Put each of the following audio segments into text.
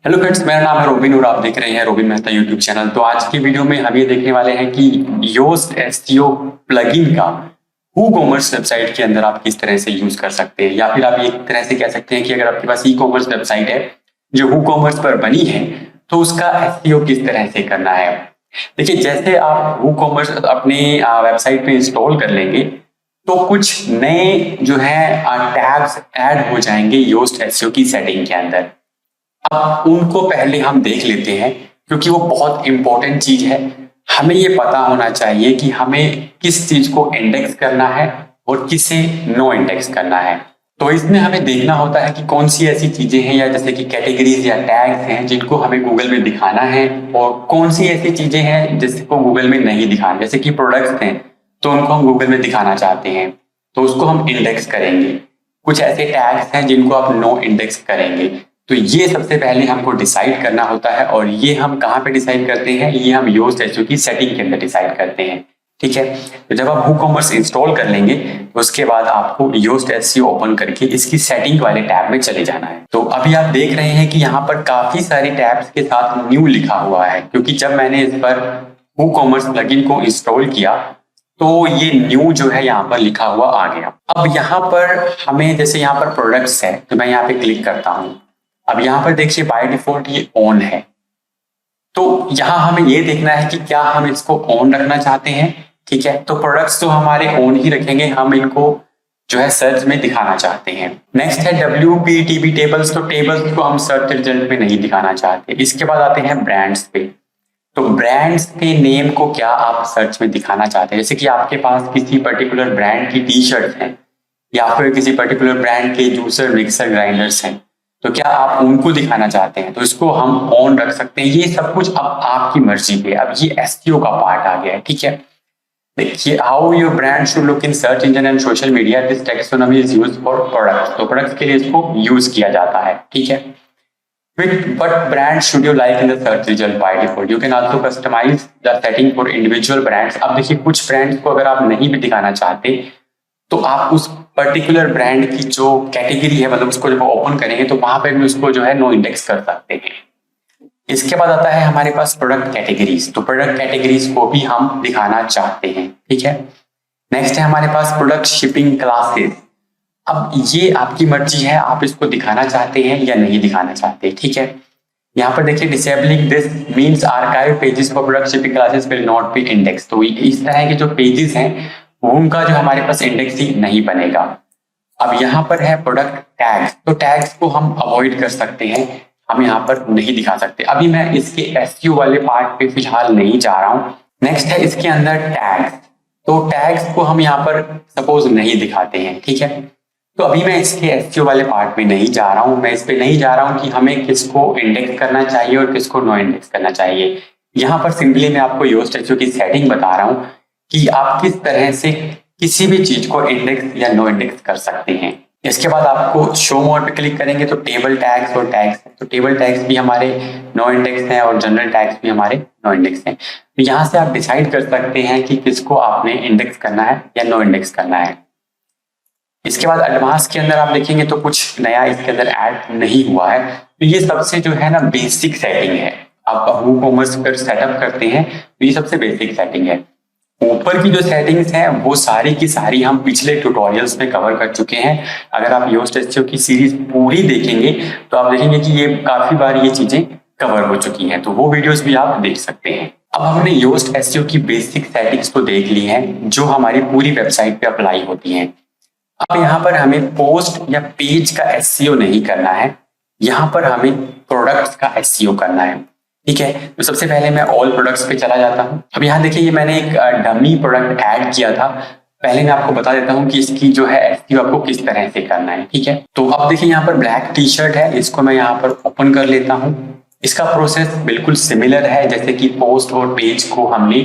Hello friends, मेरा नाम है रोबिन और आप देख रहे हैं रोबिन मेहता यूट्यूब चैनल। तो आज की वीडियो में हम ये देखने वाले हैं कि योस्ट एसईओ प्लगइन का वूकॉमर्स वेबसाइट के अंदर आप किस तरह से यूज कर सकते हैं, या फिर आप एक तरह से कह सकते हैं कि अगर आपके पास ई कॉमर्स वेबसाइट है जो वूकॉमर्स पर बनी है तो उसका एसईओ किस तरह से करना है। देखिए, जैसे आप वूकॉमर्स अपने वेबसाइट पे इंस्टॉल कर लेंगे तो कुछ नए जो है टैब्स ऐड हो जाएंगे योस्ट एसईओ की सेटिंग के अंदर। अब उनको पहले हम देख लेते हैं क्योंकि वो बहुत इंपॉर्टेंट चीज है। हमें ये पता होना चाहिए कि हमें किस चीज को इंडेक्स करना है और किसे नो इंडेक्स करना है। तो इसमें हमें देखना होता है कि कौन सी ऐसी चीजें हैं, या जैसे कि कैटेगरीज या टैग्स हैं जिनको हमें गूगल में दिखाना है, और कौन सी ऐसी चीजें हैं जिसको गूगल में नहीं दिखाना। जैसे कि प्रोडक्ट्स हैं तो उनको हम गूगल में दिखाना चाहते हैं तो उसको हम इंडेक्स करेंगे। कुछ ऐसे टैग्स हैं जिनको आप नो इंडेक्स करेंगे। तो ये सबसे पहले हमको डिसाइड करना होता है, और ये हम कहाँ पे डिसाइड करते हैं, ये हम योस्ट एसईओ की सेटिंग के अंदर डिसाइड करते हैं। ठीक है, तो जब आप वूकॉमर्स इंस्टॉल कर लेंगे तो उसके बाद आपको योस्ट एसईओ ओपन करके इसकी सेटिंग वाले टैब में चले जाना है। तो अभी आप देख रहे हैं कि यहाँ पर काफी सारी टैब्स के साथ न्यू लिखा हुआ है, क्योंकि जब मैंने इस पर वूकॉमर्स प्लगइन को इंस्टॉल किया तो ये न्यू जो है यहाँ पर लिखा हुआ आ गया। अब यहाँ पर हमें, जैसे यहाँ पर प्रोडक्ट्स है तो मैं यहाँ पे क्लिक करता हूँ। अब यहाँ पर देखिए बाय डिफॉल्ट ये ऑन है, तो यहाँ हमें ये देखना है कि क्या हम इसको ऑन रखना चाहते हैं। ठीक है, तो प्रोडक्ट्स तो हमारे ऑन ही रखेंगे, हम इनको जो है सर्च में दिखाना चाहते हैं। नेक्स्ट है WPTB टेबल्स, तो टेबल्स को हम सर्च रिजल्ट में नहीं दिखाना चाहते। इसके बाद आते हैं ब्रांड्स पे, तो ब्रांड्स के नेम को क्या आप सर्च में दिखाना चाहते हैं। जैसे कि आपके पास किसी पर्टिकुलर ब्रांड की टी शर्ट है, या फिर किसी पर्टिकुलर ब्रांड के जूसर मिक्सर ग्राइंडर्स हैं, तो क्या आप उनको दिखाना चाहते हैं तो इसको हम ऑन रख सकते हैं। ये सब कुछ अब आपकी मर्जी पे। अब ये एसईओ का पार्ट आ गया है। ठीक है, देखिए, how your brand should look in search engine and social media, this taxonomy is used for products. तो प्रोडक्ट्स के लिए इसको यूज किया जाता है। ठीक है, but brand should you like in the search result by default, you can also customize the setting for individual brands। अब देखिए, कुछ ब्रांड्स को अगर आप नहीं भी दिखाना चाहते तो आप उस पर्टिकुलर ब्रांड की जो कैटेगरी है, मतलब उसको जब ओपन करेंगे तो वहां पे भी उसको जो है नो इंडेक्स कर सकते हैं। इसके बाद आता है हमारे पास प्रोडक्ट कैटेगरीज, तो प्रोडक्ट कैटेगरीज को भी हम दिखाना चाहते हैं। ठीक है, नेक्स्ट है हमारे पास प्रोडक्ट शिपिंग क्लासेस। अब ये आपकी मर्जी है, आप इसको दिखाना चाहते हैं या नहीं दिखाना चाहते। ठीक है, यहाँ पर देखिए, disabling this means archive pages for product shipping classes will not be index. तो इस तरह के जो पेजेस हैं उनका जो हमारे पास इंडेक्स ही नहीं बनेगा। अब यहाँ पर है प्रोडक्ट टैग्स, तो टैग्स को हम अवॉइड कर सकते हैं, हम यहाँ पर नहीं दिखा सकते। अभी मैं इसके एसईओ वाले पार्ट पे फिलहाल नहीं जा रहा हूँ। नेक्स्ट है इसके अंदर टैग्स, तो टैग्स को हम यहाँ पर सपोज नहीं दिखाते हैं। ठीक है, तो अभी मैं इसके एसईओ वाले पार्ट में नहीं जा रहा हूँ। मैं इस पे नहीं जा रहा हूँ कि हमें किसको इंडेक्स करना चाहिए और किसको नो इंडेक्स करना चाहिए। यहाँ पर सिंपली मैं आपको योस्ट एसईओ की सेटिंग बता रहा हूँ कि आप किस तरह से किसी भी चीज को इंडेक्स या नो इंडेक्स कर सकते हैं। इसके बाद आपको शो मोर पे क्लिक करेंगे तो टेबल टैग्स और टैग्स, तो टेबल टैग्स भी हमारे नो इंडेक्स हैं और जनरल टैग्स भी हमारे नो इंडेक्स हैं। तो यहाँ से आप डिसाइड कर सकते हैं कि किसको आपने इंडेक्स करना है या नो इंडेक्स करना है। इसके बाद एडवांस के अंदर आप देखेंगे तो कुछ नया इसके अंदर ऐड नहीं हुआ है। तो ये सबसे जो है ना बेसिक सेटिंग है। आप वूकॉमर्स पर सेटअप करते हैं तो ये सबसे बेसिक सेटिंग है। ऊपर की जो सेटिंग्स हैं वो सारी की सारी हम पिछले ट्यूटोरियल्स में कवर कर चुके हैं। अगर आप योस्ट एसईओ की सीरीज पूरी देखेंगे तो आप देखेंगे कि ये काफी बार ये चीजें कवर हो चुकी हैं, तो वो वीडियोस भी आप देख सकते हैं। अब हमने योस्ट एसईओ की बेसिक सेटिंग्स को देख ली हैं जो हमारी पूरी वेबसाइट पे अप्लाई होती हैं। अब यहाँ पर हमें पोस्ट या पेज का एसईओ नहीं करना है, यहाँ पर हमें प्रोडक्ट्स का एसईओ करना है। ठीक है, तो सबसे पहले मैं ऑल प्रोडक्ट्स पे चला जाता हूँ। अब यहाँ देखिए, ये मैंने एक डमी प्रोडक्ट ऐड किया था। पहले मैं आपको बता देता हूँ कि इसकी जो है एसईओ आपको किस तरह से करना है। ठीक है, तो अब देखिए यहाँ पर ब्लैक टी शर्ट है, इसको मैं यहाँ पर ओपन कर लेता हूँ। इसका प्रोसेस बिल्कुल सिमिलर है जैसे कि पोस्ट और पेज को हमने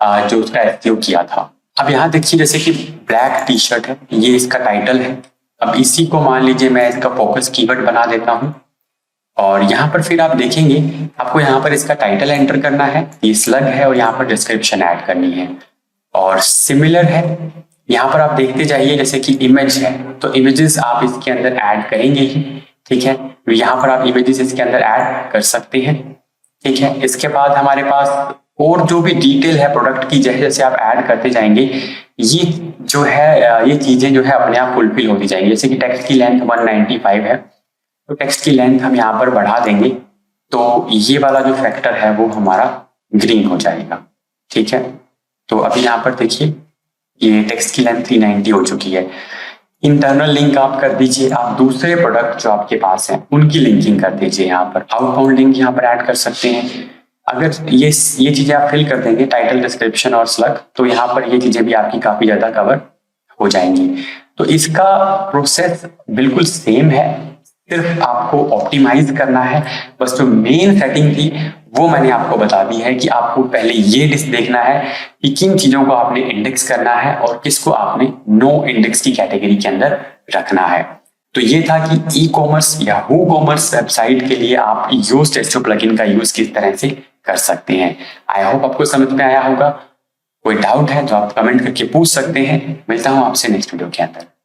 जो उसका एसईओ किया था। अब यहाँ देखिए, जैसे कि ब्लैक टी शर्ट है, ये इसका टाइटल है। अब इसी को मान लीजिए मैं इसका फोकस कीवर्ड बना देता हूँ, और यहाँ पर फिर आप देखेंगे आपको यहाँ पर इसका टाइटल एंटर करना है, ये स्लग है, और यहाँ पर डिस्क्रिप्शन ऐड करनी है। और सिमिलर है, यहाँ पर आप देखते जाइए, जैसे कि इमेज है तो इमेजेस आप इसके अंदर ऐड करेंगे ही। ठीक है, यहाँ पर आप इमेजेस इसके अंदर ऐड कर सकते हैं। ठीक है, इसके बाद हमारे पास और जो भी डिटेल है प्रोडक्ट की, जैसे जैसे आप ऐड करते जाएंगे ये जो है ये चीजें जो है अपने आप फुलफिल होती जाएंगी। जैसे कि टेक्स्ट की लेंथ 195 है, तो टेक्स्ट की लेंथ हम यहाँ पर बढ़ा देंगे तो ये वाला जो फैक्टर है वो हमारा ग्रीन हो जाएगा। ठीक है, तो अभी यहाँ पर देखिए ये टेक्स्ट की लेंथ 390 हो चुकी है। इंटरनल लिंक आप कर दीजिए, आप दूसरे प्रोडक्ट जो आपके पास हैं उनकी लिंकिंग कर दीजिए। यहाँ पर आउटबाउंड लिंक यहाँ पर ऐड कर सकते हैं। अगर ये चीजें आप फिल कर देंगे, टाइटल, डिस्क्रिप्शन और स्लग, तो यहाँ पर ये चीजें भी आपकी काफी ज्यादा कवर हो जाएंगी। तो इसका प्रोसेस बिल्कुल सेम है, सिर्फ आपको ऑप्टिमाइज करना है। बस जो मेन सेटिंग थी वो मैंने आपको बता दी है कि आपको पहले ये देखना है कि किन चीजों को आपने इंडेक्स करना है और किसको आपने नो इंडेक्स की कैटेगरी के अंदर रखना है। तो ये था कि ई कॉमर्स या हु कॉमर्स वेबसाइट के लिए आप योस्ट एसईओ प्लगइन का यूज किस तरह से कर सकते हैं। आई होप आपको समझ में आया होगा। कोई डाउट है तो आप कमेंट करके पूछ सकते हैं। मिलता हूं आपसे नेक्स्ट वीडियो के अंदर।